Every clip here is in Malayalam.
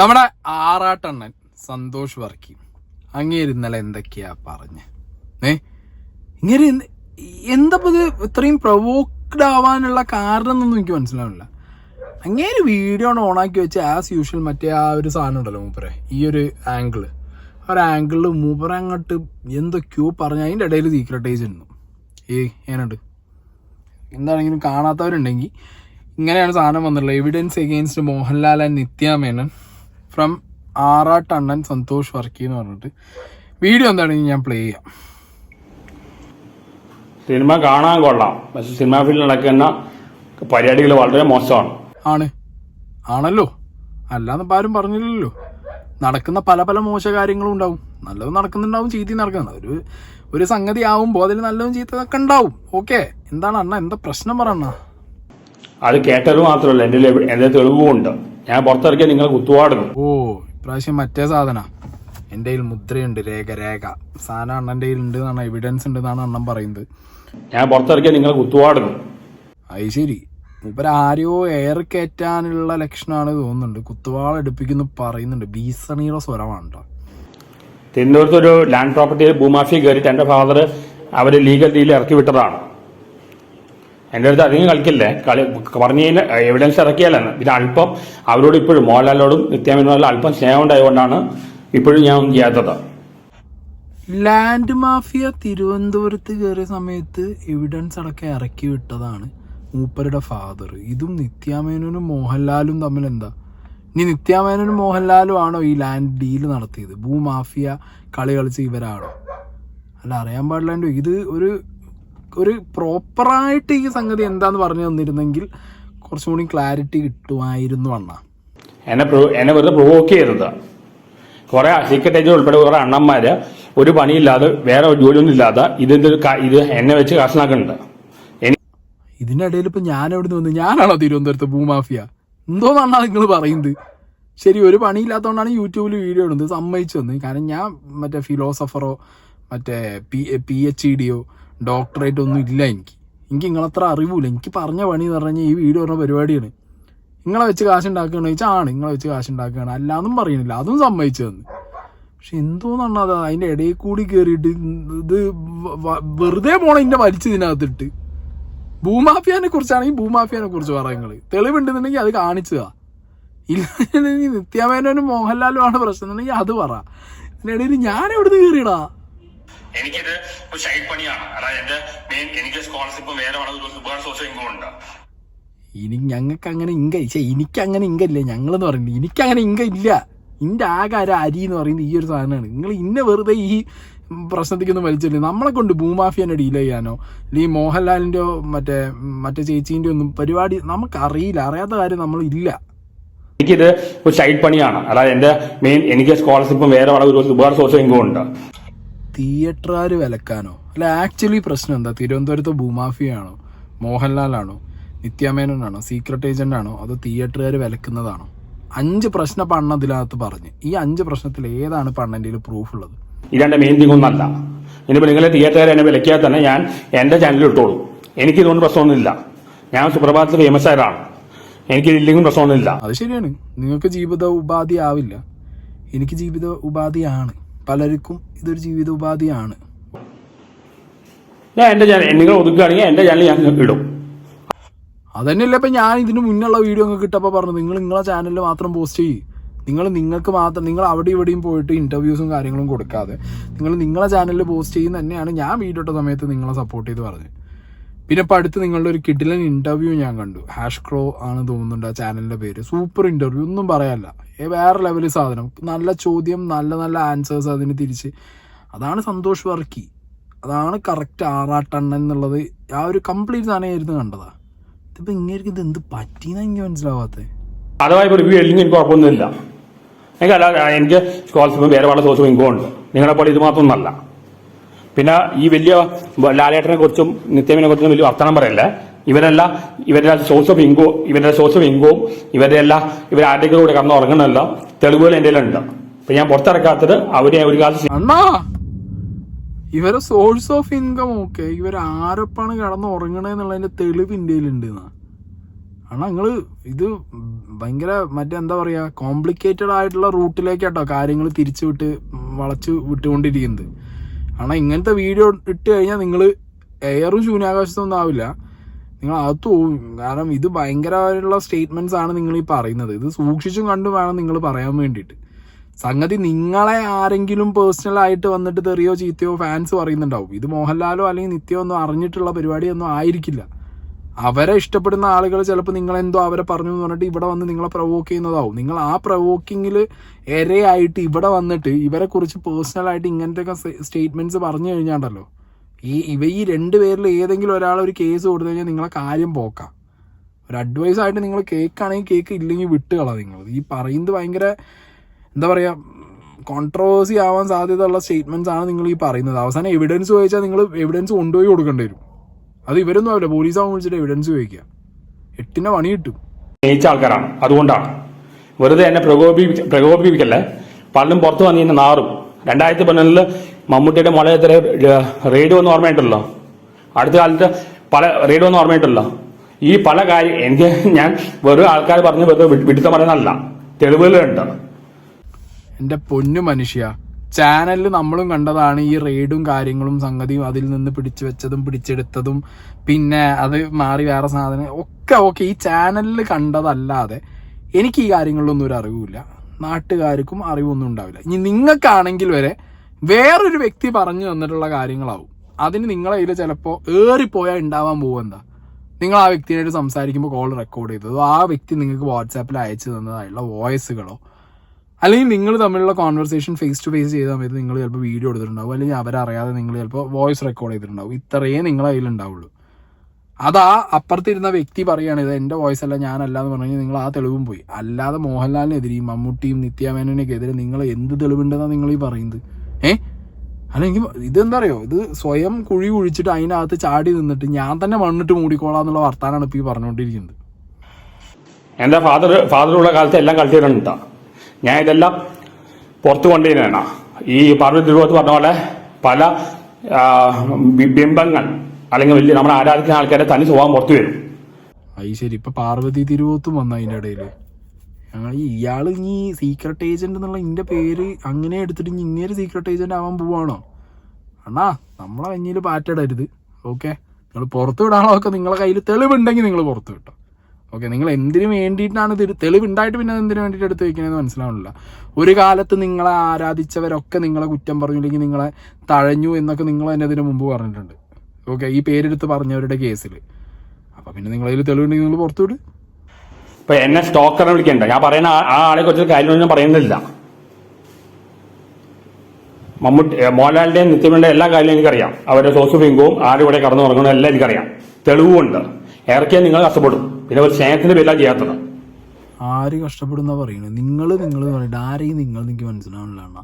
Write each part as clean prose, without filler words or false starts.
നമ്മുടെ ആറാട്ടണ്ണൻ സന്തോഷ് വർക്കി അങ്ങേര് ഇന്നലെ എന്തൊക്കെയാ പറഞ്ഞ് ഇങ്ങനെ എന്താ ഇത് ഇത്രയും പ്രൊവോക്ഡ് ആവാനുള്ള കാരണം എന്നൊന്നും എനിക്ക് മനസ്സിലാവില്ല. അങ്ങേര് വീഡിയോ ഓണാക്കി വെച്ച് ആസ് യൂഷ്വൽ മറ്റേ ആ ഒരു സാധനം ഉണ്ടല്ലോ മൂപ്പരെ, ഈ ഒരു ആംഗിള്, ആ ഒരു ആംഗിളിൽ മൂപ്പരെ അങ്ങോട്ട് എന്തൊക്കെയോ പറഞ്ഞ അതിൻ്റെ ഇടയിൽ സീക്രട്ടേജ് ഉണ്ട്. ഏനുണ്ട് എന്താണെങ്കിലും കാണാത്തവരുണ്ടെങ്കിൽ ഇങ്ങനെയാണ് സാധനം വന്നിട്ടുള്ളത്. Evidence against Mohanlal and Nithya Menen from ആറാട്ടണ്ണൻ സന്തോഷ് വർക്കി എന്ന് പറഞ്ഞിട്ട് വീഡിയോ എന്താണെങ്കിൽ ഞാൻ പ്ലേ ചെയ്യാം. സിനിമ കാണാൻ കൊള്ളാം, പക്ഷെ സിനിമാ ഫീൽഡിൽ നടക്കുന്ന പരിപാടികൾ വളരെ മോശമാണ്. ആണല്ലോ, അല്ലാന്ന് ആരും പറഞ്ഞില്ലല്ലോ. നടക്കുന്ന പല പല മോശ കാര്യങ്ങളും ഉണ്ടാവും. നല്ലതും നടക്കുന്നുണ്ടാവും, ചീത്തയും നടക്കുന്നുണ്ട്. ഒരു സംഗതി ആവുമ്പോൾ അതിൽ നല്ലതും ചീത്തതൊക്കെ ഉണ്ടാവും. ഓക്കെ, എന്താണ് അണ്ണ എന്താ പ്രശ്നം പറയണ? അത് കേട്ടത് മാത്രമല്ല, എന്റെ തെളിവും ഉണ്ട്. ഞാൻ പുറത്തിറക്കിയ നിങ്ങൾ കുത്തുവാടുന്നു. ഓ, ഇപ്രാവശ്യം മറ്റേ സാധന എൻ്റെ കയ്യിൽ മുദ്രയുണ്ട്, രേഖ സാധനം അണ്ണൻ്റെ കയ്യിൽ ഉണ്ട് എന്നാണ്, എവിഡൻസ് ഉണ്ട് എന്നാണ് അണ്ണൻ പറയുന്നത്. ഞാൻ പുറത്തിറക്കിയ നിങ്ങൾ കുത്തുവാടുന്നു. അത് ശരി, മൂപ്പര് ആരെയോ എയർ കയറ്റാനുള്ള ലക്ഷണമാണ് തോന്നുന്നുണ്ട്. കുത്തുവാൾ എടുപ്പിക്കുന്നു പറയുന്നുണ്ട്. ഭീഷണിയുടെ സ്വരമാണ് കേട്ടോ. തിരുവനന്തപുരത്ത് ഒരു ലാൻഡ് പ്രോപ്പർട്ടിയിൽ ഭൂമാഫിയ കയറിയിട്ട് എൻ്റെ ഫാദർ അവർ ലീഗൽ ഡീൽ ഇറക്കി വിട്ടതാണ്. എൻ്റെ അടുത്ത് അധികം കളിക്കില്ലേ, പറഞ്ഞതിന് എവിഡൻസ് ഇറക്കിയാലെന്ന്. പിന്നെ അല്പം അവരോട് ഇപ്പോഴും മോഹൻലാലിനോടും നിത്യാമേനോടും അല്പം സ്നേഹം ഉണ്ടായതുകൊണ്ടാണ് ഇപ്പോഴും ഞാൻ ഒന്നും ചെയ്യാത്തത്. ലാൻഡ് മാഫിയ തിരുവനന്തപുരത്ത് കയറിയ സമയത്ത് എവിഡൻസ് അടക്കം ഇറക്കി വിട്ടതാണ് മൂപ്പരുടെ ഫാദർ. ഇതും നിത്യാമേനോനും മോഹൻലാലും തമ്മിൽ എന്താ? ഇനി നിത്യാമേനോനും മോഹൻലാലും ആണോ ഈ ലാൻഡ് ഡീല് നടത്തിയത്? ഭൂമാഫിയ കളി കളിച്ച് ഇവരാണോ? അല്ല, അറിയാൻ പാടില്ലാണ്ടോ. ഇത് ഒരു പ്രോപ്പറായിട്ട് ഈ സംഗതി എന്താന്ന് പറഞ്ഞു തന്നിരുന്നെങ്കിൽ കുറച്ചും കൂടി ക്ലാരിറ്റി കിട്ടുമായിരുന്നു. എന്നെ വെറുതെ പ്രൊവോക്ക് ചെയ്തത് കുറെ സീക്രട്ട് ഏജന്റ് ഉൾപ്പെടെ കുറെ അണ്ണന്മാര് ഒരു പണിയില്ലാതെ വേറെ ജോലിയൊന്നും ഇല്ലാതെ ഇത് എന്നെ വെച്ച് കാശനാക്കുന്നുണ്ട്. ഇതിന്റെ ഇടയിൽ ഇപ്പൊ ഞാൻ എവിടെ നിന്ന് വന്നു? ഞാനാണോ തിരുവനന്തപുരത്ത് ഭൂമാഫിയ? എന്തോന്നാണോ നിങ്ങൾ പറയുന്നത്? ശരി, ഒരു പണിയില്ലാത്തതുകൊണ്ടാണ് യൂട്യൂബിൽ വീഡിയോ ഇടുന്നത്, സമ്മതിച്ചു വന്നത്. കാരണം ഞാൻ മറ്റേ ഫിലോസഫറോ മറ്റേ PhD ഡോക്ടറേറ്റ് ഒന്നും ഇല്ല. എനിക്ക് നിങ്ങളത്ര അറിവില്ല. എനിക്ക് പറഞ്ഞ പണി എന്ന് പറഞ്ഞാൽ ഈ വീഡിയോ പറഞ്ഞ പരിപാടിയാണ്. നിങ്ങളെ വെച്ച് കാശുണ്ടാക്കുകയാണെന്ന് ചോദിച്ചാൽ ആണ്, നിങ്ങളെ വെച്ച് കാശുണ്ടാക്കുകയാണ്, അല്ലാന്നും പറയണില്ല, അതും സമ്മതിച്ചു തന്നു. പക്ഷെ എന്തോന്നാണ് അത് അതിൻ്റെ ഇടയിൽ കൂടി കയറിയിട്ട് ഇത് വെറുതെ പോണ ഇതിൻ്റെ വലിച്ചതിനകത്തിട്ട്. ഭൂമാഫിയാനെ കുറിച്ചാണെങ്കിൽ ഭൂമാഫിയാനെ കുറിച്ച് പറയുന്നത് തെളിവുണ്ടെന്നുണ്ടെങ്കിൽ അത് കാണിച്ചതാ. ഇല്ലെങ്കിൽ നിത്യാമേനോനും മോഹൻലാലും ആണ് പ്രശ്നം എന്നുണ്ടെങ്കിൽ അത് പറ. ഇതിനിടയിൽ ഞാൻ എവിടുന്ന് കയറിയടാ? എനിക്കിത് ഒരു സൈഡ് പണിയാണ്. അതായത് എനിക്ക് സ്കോളർഷിപ്പ് വേറെ സോഷ്യൽ ഇൻകം ഉണ്ട്. ഞങ്ങൾക്ക് അങ്ങനെ എനിക്കങ്ങനെ ഇല്ല. ഞങ്ങളെന്ന് പറയുന്നത് എനിക്കങ്ങനെ ഇല്ല. ഇന്റെ ആകെ അരി എന്ന് പറയുന്നത് ഈ ഒരു സാധനമാണ്. നിങ്ങൾ ഇന്നെ വെറുതെ ഈ പ്രശ്നത്തിക്കൊന്നും വലിച്ചില്ലേ. നമ്മളെ കൊണ്ട് ഭൂമാഫിയനെ ഡീൽ ചെയ്യാനോ അല്ലെങ്കിൽ മോഹൻലാലിൻ്റെയോ മറ്റേ ചേച്ചീൻ്റെ ഒന്നും പരിപാടി നമുക്കറിയില്ല. അറിയാത്ത കാര്യം നമ്മളില്ല. എനിക്കിത് ഒരു സൈഡ് പണിയാണ്. അതായത് എനിക്ക് സ്കോളർഷിപ്പും വേറെ ഒരുപാട് സോഷ്യൽ ഇൻകം ഉണ്ട്. തിയേറ്ററുകാർ വിലക്കാനോ? അല്ല, ആക്ച്വലി പ്രശ്നം എന്താ? തിരുവനന്തപുരത്ത് ഭൂമാഫിയാണോ, മോഹൻലാലാണോ, നിത്യാമേനോനാണോ, സീക്രട്ട് ഏജന്റ് ആണോ, അതോ തിയേറ്ററുകാർ വിലക്കുന്നതാണോ? 5 പ്രശ്നം പണ്ണ ഇതിനകത്ത് പറഞ്ഞ്. ഈ 5 പ്രശ്നത്തിൽ ഏതാണ് പണ്ണൻ്റെ പ്രൂഫ് ഉള്ളത്? ഇതെന്റെ മെയിൻ തിങ് ഒന്നല്ല. ഇനിയിപ്പോൾ നിങ്ങളെ തിയേറ്ററുകാർ എന്നെ വിലക്കിയാൽ തന്നെ ഞാൻ എൻ്റെ ചാനലിൽ ഇട്ടോളൂ. എനിക്കിതുകൊണ്ട് പ്രശ്നമൊന്നുമില്ല. ഞാൻ സുപ്രഭാതത്തിൽ ഫേമസ് ആയതാണ്. എനിക്ക് ഇല്ലെങ്കിലും പ്രശ്നമൊന്നുമില്ല. അത് ശരിയാണ്, നിങ്ങൾക്ക് ജീവിത ഉപാധി ആവില്ല. എനിക്ക് ജീവിത ഉപാധിയാണ്. പലർക്കും ഇതൊരു ജീവിത ഉപാധിയാണ്. ഞാൻ എൻ്റെ ചാനൽ നിങ്ങൾ ഒതുക്കുകയാണെങ്കിൽ എൻ്റെ ചാനൽ ഞാൻ ഇടും. അതന്നെയല്ലേ ഇപ്പം ഞാൻ ഇതിന് മുന്നുള്ള വീഡിയോ നിങ്ങൾക്ക് ഇട്ടപ്പോൾ പറഞ്ഞു, നിങ്ങളെ ചാനലിൽ മാത്രം പോസ്റ്റ് ചെയ്യും. നിങ്ങൾക്ക് മാത്രം, നിങ്ങൾ അവിടെ ഇവിടെയും പോയിട്ട് ഇന്റർവ്യൂസും കാര്യങ്ങളും കൊടുക്കാതെ നിങ്ങളെ ചാനലിൽ പോസ്റ്റ് ചെയ്യുന്ന തന്നെയാണ് ഞാൻ വീഡിയോ ഇട്ട സമയത്ത് നിങ്ങളെ സപ്പോർട്ട് ചെയ്ത് പറഞ്ഞത്. പിന്നെ ഇപ്പം അടുത്ത് നിങ്ങളുടെ ഒരു കിഡിലൻ ഇന്റർവ്യൂ ഞാൻ കണ്ടു. ഹാഷ്ക്രോ ആണ് തോന്നുന്നുണ്ട് ആ ചാനലിന്റെ പേര്. സൂപ്പർ ഇന്റർവ്യൂ, ഒന്നും പറയാനല്ല, വേറെ ലെവല് സാധനം. നല്ല ചോദ്യം, നല്ല ആൻസേഴ്സ് അതിന് തിരിച്ച്. അതാണ് സന്തോഷ് വർക്കി, അതാണ് കറക്റ്റ് ആറാട്ടണ്ണൻ എന്നുള്ളത്. ആ ഒരു കംപ്ലീറ്റ് സാധനമായിരുന്നു കണ്ടതാ. ഇതിപ്പോൾ ഇങ്ങനെ ഇത് എന്ത് പറ്റിയെന്നാ എനിക്ക് മനസ്സിലാവാത്തത്. അതുമായി റിവ്യൂ അല്ലെങ്കിൽ എനിക്ക് കുഴപ്പമൊന്നുമില്ല. എനിക്ക് സ്കോളർഷിപ്പും വേറെ പല സോഴ്സും ഇൻകം ഉണ്ട്. നിങ്ങളെ പോലെ ഇത് മാത്രമൊന്നുമല്ല. പിന്നെ ഈ വലിയ ലാലേട്ടനെ കുറിച്ചും നിത്യമേനെ കുറിച്ചും വലിയ വർത്തമാനം പറയല്ലേ. ഇവരുടെ സോഴ്സ് ഓഫ് ഇൻകവും ഇവരാരുടെ കൂടെ കടന്ന് ഉറങ്ങണമെല്ലാം തെളിവുകൾ എൻ്റെ ഉണ്ട്. ഇപ്പൊ ഞാൻ പുറത്തിറക്കാത്തത് അവരെ ഒരു കാലത്ത് ഇവരെ സോഴ്സ് ഓഫ് ഇൻകം ഓക്കെ, ഇവർ ആരൊപ്പാണ് കടന്ന് ഉറങ്ങണെന്നുള്ളതിന്റെ തെളിവ് ഇന്ത്യയിലുണ്ട്. കാരണം നിങ്ങൾ ഇത് ഭയങ്കര എന്താ പറയുക, കോംപ്ലിക്കേറ്റഡ് ആയിട്ടുള്ള റൂട്ടിലേക്കാട്ടോ കാര്യങ്ങൾ തിരിച്ചു വളച്ച് വിട്ടുകൊണ്ടിരിക്കുന്നത്. കാരണം ഇങ്ങനത്തെ വീഡിയോ ഇട്ട് കഴിഞ്ഞാൽ നിങ്ങൾ എയറും ശൂന്യാകാശത്തൊന്നും ആവില്ല, നിങ്ങൾ അകത്ത് പോവും. കാരണം ഇത് ഭയങ്കരമായിട്ടുള്ള സ്റ്റേറ്റ്മെന്റ്സ് ആണ് നിങ്ങൾ ഈ പറയുന്നത്. ഇത് സൂക്ഷിച്ചും കണ്ടും വേണം നിങ്ങൾ പറയാൻ വേണ്ടിയിട്ട്. സംഗതി നിങ്ങളെ ആരെങ്കിലും പേഴ്സണലായിട്ട് വന്നിട്ട് തെറിയോ ചീത്തയോ ഫാൻസ് പറയുന്നുണ്ടാവും. ഇത് മോഹൻലാലോ അല്ലെങ്കിൽ നിത്യോ ഒന്നും അറിഞ്ഞിട്ടുള്ള പരിപാടിയൊന്നും ആയിരിക്കില്ല. അവരെ ഇഷ്ടപ്പെടുന്ന ആളുകൾ ചിലപ്പോൾ നിങ്ങളെന്തോ അവരെ പറഞ്ഞു എന്ന് പറഞ്ഞിട്ട് ഇവിടെ വന്ന് നിങ്ങളെ പ്രൊവോക്ക് ചെയ്യുന്നതാവും. നിങ്ങൾ ആ പ്രൊവോക്കിങ്ങിൽ ഇരയായിട്ട് ഇവിടെ വന്നിട്ട് ഇവരെ കുറിച്ച് പേഴ്സണലായിട്ട് ഇങ്ങനത്തെയൊക്കെ സ്റ്റേറ്റ്മെന്റ്സ് പറഞ്ഞു കഴിഞ്ഞാണ്ടല്ലോ, ഈ രണ്ടുപേരിൽ ഏതെങ്കിലും ഒരാൾ ഒരു കേസ് കൊടുത്തു കഴിഞ്ഞാൽ നിങ്ങളെ കാര്യം പോക്കാം. ഒരു അഡ്വൈസ് ആയിട്ട് നിങ്ങൾ കേൾക്കുകയാണെങ്കിൽ കേക്ക്, ഇല്ലെങ്കിൽ വിട്ടുകളാം. നിങ്ങൾ ഈ പറയുന്നത് ഭയങ്കര എന്താ പറയുക, കോൺട്രവേഴ്സി ആവാൻ സാധ്യതയുള്ള സ്റ്റേറ്റ്മെന്റ്സ് ആണ് നിങ്ങൾ ഈ പറയുന്നത്. അവസാനം എവിഡൻസ് ചോദിച്ചാൽ നിങ്ങൾ എവിഡൻസ് കൊണ്ടുപോയി കൊടുക്കേണ്ടി വരും. അത് ഇവരൊന്നും ആവില്ല, പോലീസാവും വിളിച്ചിട്ട് എവിഡൻസ് ചോദിക്കുക, 8ന്റെ പണി കിട്ടും. ജയിച്ച ആൾക്കാരാണ്, അതുകൊണ്ടാണ്. വെറുതെ എന്നെ പ്രകോപിപ്പിക്കല്ലേ. പലരും പുറത്ത് വന്നിരുന്ന നാറും. 2015 മമ്മൂട്ടിയുടെ മുളയത്തിലെ റേഡിയോ ഒന്നും ഓർമ്മയുണ്ടല്ലോ, അടുത്ത കാലത്ത് പല റേഡിയോ ഒന്നും ഓർമ്മയുണ്ടല്ലോ. ഈ പല കാര്യം എനിക്ക് ഞാൻ വെറുതെ ആൾക്കാർ പറഞ്ഞ് വെറുതെ വിടുത്തം പറയുന്നതല്ല, തെളിവുകളുണ്ട്. എൻ്റെ പൊന്നു മനുഷ്യ, ചാനലിൽ നമ്മളും കണ്ടതാണ് ഈ റെയ്ഡും കാര്യങ്ങളും സംഗതിയും, അതിൽ നിന്ന് പിടിച്ചു വെച്ചതും പിടിച്ചെടുത്തതും പിന്നെ അത് മാറി വേറെ സാധനം ഒക്കെ ഈ ചാനലിൽ കണ്ടതല്ലാതെ എനിക്ക് ഈ കാര്യങ്ങളിലൊന്നും ഒരു അറിവില്ല, നാട്ടുകാർക്കും അറിവൊന്നും ഉണ്ടാവില്ല. ഇനി നിങ്ങൾക്കാണെങ്കിൽ വരെ വേറൊരു വ്യക്തി പറഞ്ഞു തന്നിട്ടുള്ള കാര്യങ്ങളാവും. അതിന് നിങ്ങളെ കയ്യിൽ ചിലപ്പോൾ ഏറിപ്പോയാൽ ഉണ്ടാവാൻ പോകുമെന്താ, നിങ്ങൾ ആ വ്യക്തിയായിട്ട് സംസാരിക്കുമ്പോൾ കോൾ റെക്കോർഡ് ചെയ്തതോ ആ വ്യക്തി നിങ്ങൾക്ക് വാട്സാപ്പിൽ അയച്ചു തന്നതായിട്ടുള്ള വോയിസുകളോ, അല്ലെങ്കിൽ നിങ്ങൾ തമ്മിലുള്ള കോൺവെർസേഷൻ ഫേസ് ടു ഫേസ് ചെയ്ത സമയത്ത് നിങ്ങൾ ചിലപ്പോൾ വീഡിയോ എടുത്തിട്ടുണ്ടാവും, അല്ലെങ്കിൽ അവരറിയാതെ നിങ്ങൾ ചിലപ്പോൾ വോയിസ് റെക്കോർഡ് ചെയ്തിട്ടുണ്ടാവും. ഇത്രയേ നിങ്ങളെ കയ്യിലുണ്ടാവുള്ളൂ. അതാ അപ്പുറത്തിരുന്ന വ്യക്തി പറയുകയാണ് ഇത് എൻ്റെ വോയിസ് അല്ല, ഞാനല്ല എന്ന് പറഞ്ഞു കഴിഞ്ഞാൽ നിങ്ങൾ ആ തെളിവും പോയി. അല്ലാതെ മോഹൻലാലിനെതിരെയും മമ്മൂട്ടിയും നിത്യാമേനോനെതിരെ നിങ്ങൾ എന്ത് തെളിവുണ്ടെന്നാണ് നിങ്ങൾ ഈ പറയുന്നത്? അല്ലെങ്കിൽ ഇതെന്താ അറിയോ, ഇത് സ്വയം കുഴി കുഴിച്ചിട്ട് അതിനകത്ത് ചാടി നിന്നിട്ട് ഞാൻ തന്നെ മണ്ണിട്ട് മൂടിക്കോളാന്നുള്ള വർത്താനാണ് ഇപ്പോൾ ഈ പറഞ്ഞുകൊണ്ടിരിക്കുന്നത്. എൻ്റെ ഫാദറുള്ള കാലത്ത് എല്ലാം കളിച്ചിട്ടുണ്ടാ. ഞാൻ ഇതെല്ലാം പുറത്തു കൊണ്ടുവരുന്നതാണ്. ഈ പാർവതി തിരുവോത്ത് പറഞ്ഞ പോലെ പല ബിംബങ്ങൾ അല്ലെങ്കിൽ വലിയ നമ്മൾ ആരാധിക്കുന്ന ആൾക്കാരെ തനി സ്വഭാവം പുറത്തു വരും. അത് ശരി, ഇപ്പൊ പാർവതി തിരുവോത്തും വന്ന അതിൻ്റെ ഇടയിൽ ഇയാള് ഇനി സീക്രട്ട് ഏജന്റ് എന്നുള്ള ഇതിന്റെ പേര് അങ്ങനെ എടുത്തിട്ട് ഇനി ഇങ്ങനെ സീക്രട്ട് ഏജന്റ് ആവാൻ പോവാണോ? അണ്ണാ, നമ്മളെ കഞ്ഞിയിൽ പാറ്റിടരുത്. ഓക്കെ, നിങ്ങൾ പുറത്തു വിടാനൊക്കെ നിങ്ങളെ കയ്യിൽ തെളിവുണ്ടെങ്കിൽ നിങ്ങൾ പുറത്തു വിട്ടോ. ഓക്കെ, നിങ്ങൾ എന്തിനു വേണ്ടിയിട്ടാണ് തെളിവുണ്ടായിട്ട് പിന്നെ എന്തിനു വേണ്ടിയിട്ട് എടുത്ത് വയ്ക്കണമെന്ന് മനസ്സിലാവണില്ല. ഒരു കാലത്ത് നിങ്ങളെ ആരാധിച്ചവരൊക്കെ നിങ്ങളെ കുറ്റം പറഞ്ഞില്ലെങ്കിൽ നിങ്ങളെ തഴഞ്ഞു എന്നൊക്കെ നിങ്ങൾ തന്നെ ഇതിന് മുമ്പ് പറഞ്ഞിട്ടുണ്ട്. ഓക്കെ, ഈ പേരെടുത്ത് പറഞ്ഞവരുടെ കേസിൽ. അപ്പൊ പിന്നെ നിങ്ങളതിൽ തെളിവുണ്ടെങ്കിൽ നിങ്ങൾ പുറത്തു വിട്. ഇപ്പൊ എന്നെ സ്റ്റോക്കറിനെ വിളിക്കണ്ട, ഞാൻ പറയുന്ന ആ ആളെ കുറിച്ച് കാര്യമൊന്നും പറയുന്നില്ല. മോഹൻലാലിന്റെയും നിത്യമേന്റെയും എല്ലാ കാര്യവും എനിക്കറിയാം. അവരുടെ സോഴ്സ് ഫിംഗവും ആരും ഇവിടെ കടന്നു തുടങ്ങണം എല്ലാം എനിക്കറിയാം. തെളിവുണ്ട്. ഇറക്കിയാൽ നിങ്ങൾ കഷ്ടപ്പെടും. പിന്നെ ഒരു സ്നേഹത്തിന്റെ പേരിലാണ് ചെയ്യാത്തത്. ആര് കഷ്ടപ്പെടുന്ന പറയുന്നത്? നിങ്ങൾ പറഞ്ഞിട്ട് ആരെയും എനിക്ക് മനസ്സിലാവണില്ല. അണ്ണാ,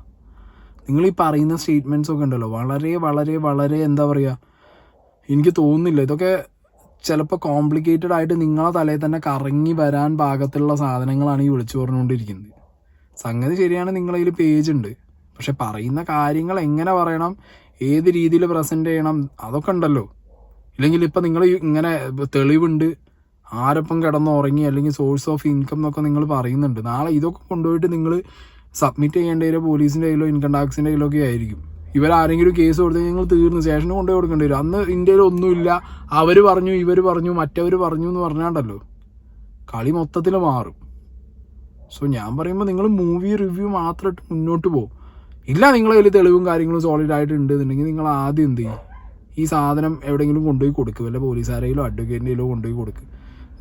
നിങ്ങൾ ഈ പറയുന്ന സ്റ്റേറ്റ്മെന്റ്സ് ഒക്കെ ഉണ്ടല്ലോ, വളരെ വളരെ വളരെ എന്താ പറയുക, എനിക്ക് തോന്നുന്നില്ല ഇതൊക്കെ ചിലപ്പോൾ കോംപ്ലിക്കേറ്റഡ് ആയിട്ട് നിങ്ങളെ തലയിൽ തന്നെ കറങ്ങി വരാൻ പാകത്തുള്ള സാധനങ്ങളാണ് ഈ വിളിച്ചു പറഞ്ഞുകൊണ്ടിരിക്കുന്നത്. സംഗതി ശരിയാണ്, നിങ്ങളതിൽ പേജ് ഉണ്ട്. പക്ഷെ പറയുന്ന കാര്യങ്ങൾ എങ്ങനെ പറയണം, ഏത് രീതിയിൽ പ്രസന്റ് ചെയ്യണം, അതൊക്കെ ഉണ്ടല്ലോ. ഇല്ലെങ്കിൽ ഇപ്പം നിങ്ങൾ ഇങ്ങനെ തെളിവുണ്ട്, ആരൊപ്പം കിടന്നുറങ്ങി, അല്ലെങ്കിൽ സോഴ്സ് ഓഫ് ഇൻകം എന്നൊക്കെ നിങ്ങൾ പറയുന്നുണ്ട്. നാളെ ഇതൊക്കെ കൊണ്ടുപോയിട്ട് നിങ്ങൾ സബ്മിറ്റ് ചെയ്യേണ്ട കയ്യിലോ പോലീസിൻ്റെ കയ്യിലോ ഇൻകം ടാക്സിൻ്റെ കയ്യിലോ ഒക്കെ ആയിരിക്കും. ഇവരാരെങ്കിലും കേസ് കൊടുത്ത് നിങ്ങൾ തീർന്ന് സ്റ്റേഷന് കൊണ്ടുപോയി കൊടുക്കേണ്ടി വരും. അന്ന് ഇന്ത്യയിൽ ഒന്നുമില്ല, അവർ പറഞ്ഞു ഇവർ പറഞ്ഞു മറ്റവർ പറഞ്ഞു എന്ന് പറഞ്ഞാണ്ടല്ലോ കളി മൊത്തത്തിൽ മാറും. സോ ഞാൻ പറയുമ്പോൾ നിങ്ങൾ മൂവി റിവ്യൂ മാത്രം ഇട്ട് മുന്നോട്ട് പോകും. ഇല്ല, നിങ്ങളെ കയ്യിൽ തെളിവും കാര്യങ്ങളും സോളിഡ് ആയിട്ട് ഉണ്ട് എന്നുണ്ടെങ്കിൽ നിങ്ങൾ ആദ്യം എന്ത് ചെയ്യും, ഈ സാധനം എവിടെയെങ്കിലും കൊണ്ടുപോയി കൊടുക്കുക, വല്ല പോലീസുകാരെയിലോ അഡ്വക്കേറ്റിൻ്റെ കയ്യിലോ കൊണ്ടുപോയി കൊടുക്കുക.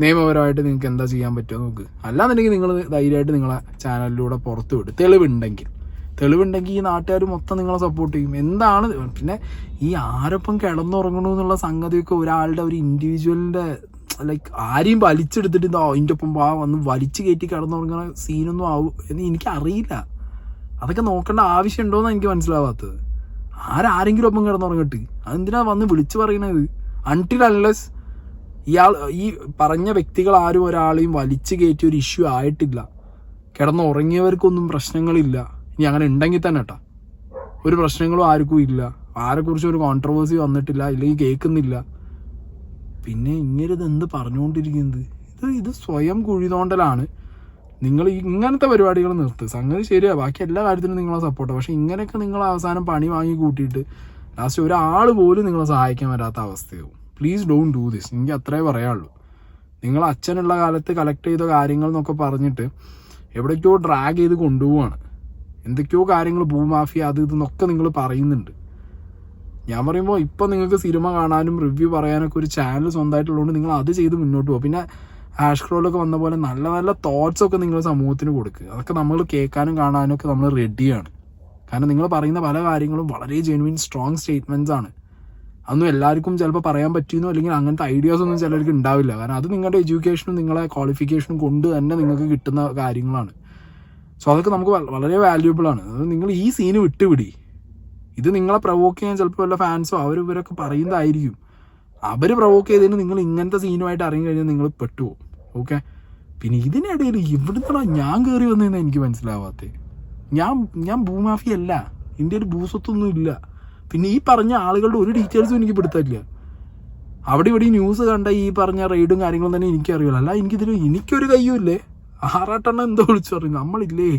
നിയമപരമായിട്ട് നിങ്ങൾക്ക് എന്താ ചെയ്യാൻ പറ്റുമോ നോക്ക്. അല്ലാന്നുണ്ടെങ്കിൽ നിങ്ങൾ ധൈര്യമായിട്ട് നിങ്ങളെ ചാനലിലൂടെ പുറത്ത് വിടും. തെളിവുണ്ടെങ്കിൽ ഈ നാട്ടുകാർ മൊത്തം നിങ്ങളെ സപ്പോർട്ട് ചെയ്യും. എന്താണ് പിന്നെ ഈ ആരൊപ്പം കിടന്നുറങ്ങണു എന്നുള്ള സംഗതിയൊക്കെ ഒരാളുടെ ഒരു ഇൻഡിവിജ്വലിൻ്റെ ലൈക്ക് ആരെയും വലിച്ചെടുത്തിട്ട് അതിൻ്റെ ഒപ്പം വന്ന് വലിച്ചു കയറ്റി കിടന്നുറങ്ങുന്ന സീനൊന്നും ആവും എന്ന് എനിക്കറിയില്ല. അതൊക്കെ നോക്കേണ്ട ആവശ്യമുണ്ടോയെന്നാണ് എനിക്ക് മനസ്സിലാവാത്തത്. ആരെങ്കിലും ഒപ്പം കിടന്നുറങ്ങട്ട്, അതെന്തിനാ വന്ന് വിളിച്ചു പറയണത്? അൺടിൽ അൺലെസ് ഈ പറഞ്ഞ വ്യക്തികൾ ആരും ഒരാളെയും വലിച്ചു കയറ്റി ഒരു ഇഷ്യൂ ആയിട്ടില്ല, കിടന്നുറങ്ങിയവർക്കൊന്നും പ്രശ്നങ്ങളില്ല. ഇനി അങ്ങനെ ഉണ്ടെങ്കിൽ തന്നെ കേട്ടോ, ഒരു പ്രശ്നങ്ങളും ആർക്കും ഇല്ല, ആരെക്കുറിച്ചും ഒരു കോൺട്രവേഴ്സി വന്നിട്ടില്ല, ഇല്ലെങ്കിൽ കേൾക്കുന്നില്ല. പിന്നെ ഇങ്ങനെ ഇത് എന്ത് പറഞ്ഞുകൊണ്ടിരിക്കുന്നത്? ഇത് സ്വയം കുഴി തോണ്ടലാണ്. നിങ്ങൾ ഇങ്ങനത്തെ പരിപാടികൾ നിർത്തുക. സംഗതി ശരിയാ, ബാക്കി എല്ലാ കാര്യത്തിനും നിങ്ങളെ സപ്പോർട്ടാണ്. പക്ഷെ ഇങ്ങനെയൊക്കെ നിങ്ങൾ അവസാനം പണി വാങ്ങി കൂട്ടിയിട്ട് ലാസ്റ്റ് ഒരാൾ പോലും നിങ്ങളെ സഹായിക്കാൻ വരാത്ത അവസ്ഥയാവും. Please don't do this. എനിക്ക് അത്രേ പറയാനുള്ളൂ. നിങ്ങൾ അച്ഛനുള്ള കാലത്ത് കളക്ട് ചെയ്ത കാര്യങ്ങൾ എന്നൊക്കെ പറഞ്ഞിട്ട് എവിടേക്കോ ഡ്രാഗ് ചെയ്ത് കൊണ്ടുപോവാണ്. എന്തൊക്കെയോ കാര്യങ്ങൾ ഭൂമാഫിയ അത് ഇതെന്നൊക്കെ നിങ്ങൾ പറയുന്നുണ്ട്. ഞാൻ പറയുമ്പോൾ ഇപ്പം നിങ്ങൾക്ക് സിനിമ കാണാനും റിവ്യൂ പറയാനൊക്കെ ഒരു ചാനൽ സ്വന്തമായിട്ടുള്ളതുകൊണ്ട് നിങ്ങൾ അത് ചെയ്ത് മുന്നോട്ട് പോകും. പിന്നെ ഹാഷ് ക്രോളൊക്കെ വന്ന പോലെ നല്ല നല്ല തോട്ട്സ് ഒക്കെ നിങ്ങൾ സമൂഹത്തിന് കൊടുക്കുക. അതൊക്കെ നമ്മൾ കേൾക്കാനും കാണാനും ഒക്കെ നമ്മൾ റെഡിയാണ്. കാരണം നിങ്ങൾ പറയുന്ന പല കാര്യങ്ങളും വളരെ ജെനുവിൻ സ്ട്രോങ് സ്റ്റേറ്റ്മെൻറ്റ്സ് ആണ്. അതൊന്നും എല്ലാവർക്കും ചിലപ്പോൾ പറയാൻ പറ്റിയെന്നോ അല്ലെങ്കിൽ അങ്ങനത്തെ ഐഡിയാസ് ഒന്നും ചിലർക്ക് ഉണ്ടാവില്ല. കാരണം അത് നിങ്ങളുടെ എഡ്യൂക്കേഷനും നിങ്ങളെ ക്വാളിഫിക്കേഷനും കൊണ്ട് തന്നെ നിങ്ങൾക്ക് കിട്ടുന്ന കാര്യങ്ങളാണ്. സോ അതൊക്കെ നമുക്ക് വളരെ വാല്യൂബിൾ ആണ്. അത് നിങ്ങൾ ഈ സീന് വിട്ടുപിടി. ഇത് നിങ്ങളെ പ്രൊവോക്ക് ചെയ്യാൻ ചിലപ്പോൾ വല്ല ഫാൻസോ അവരിവരൊക്കെ പറയുന്നതായിരിക്കും. അവർ പ്രൊവോക്ക് ചെയ്തതിന് നിങ്ങൾ ഇങ്ങനത്തെ സീനുമായിട്ട് ഇറങ്ങി കഴിഞ്ഞാൽ നിങ്ങൾ പെട്ടുപോകും. ഓക്കെ. പിന്നെ ഇതിനിടയിൽ ഇവിടുത്തെ ഞാൻ കയറി വന്നതെന്ന് എനിക്ക് മനസ്സിലാവാത്തത്. ഞാൻ ഭൂമാഫിയ അല്ല, ഇന്ത്യയിൽ ഭൂസ്വത്തൊന്നും ഇല്ല. പിന്നെ ഈ പറഞ്ഞ ആളുകളുടെ ഒരു ഡീറ്റെയിൽസും എനിക്ക് പിടുത്തമില്ല. അവിടെ ഇവിടെ ഈ ന്യൂസ് കണ്ട ഈ പറഞ്ഞ റെയ്ഡും കാര്യങ്ങളും തന്നെ എനിക്കറിയില്ല. അല്ല എനിക്കൊരു കയ്യും ഇല്ലേ, 6 എണ്ണം എന്തോ വിളിച്ചു പറയും. നമ്മളില്ലേ